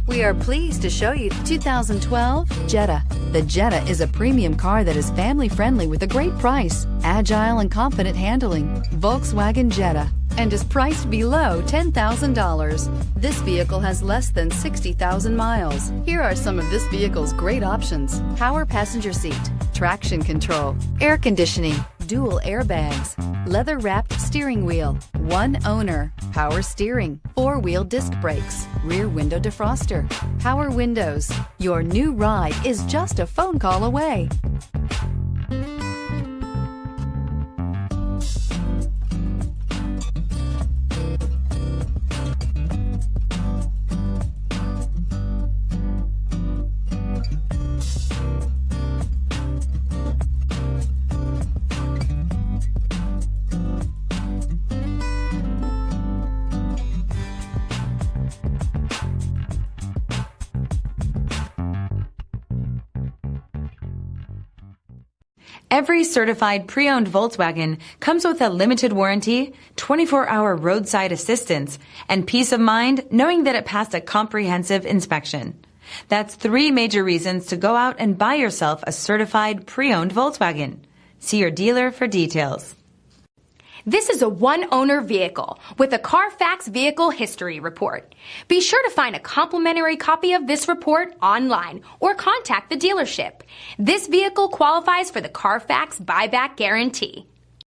We are pleased to show you the 2012 Jetta. The Jetta is a premium car that is family-friendly with a great price, agile and confident handling. Volkswagen Jetta, and is priced below $10,000. This vehicle has less than 60,000 miles. Here are some of this vehicle's great options: power passenger seat, traction control, air conditioning, dual airbags, leather-wrapped steering wheel, one owner, power steering, four-wheel disc brakes, rear window defroster, power windows. Your new ride is just a phone call away. Every certified pre-owned Volkswagen comes with a limited warranty, 24-hour roadside assistance, and peace of mind knowing that it passed a comprehensive inspection. That's 3 major reasons to go out and buy yourself a certified pre-owned Volkswagen. See your dealer for details. This is a one-owner vehicle with a CARFAX Vehicle History Report. Be sure to find a complimentary copy of this report online or contact the dealership. This vehicle qualifies for the CARFAX Buyback Guarantee.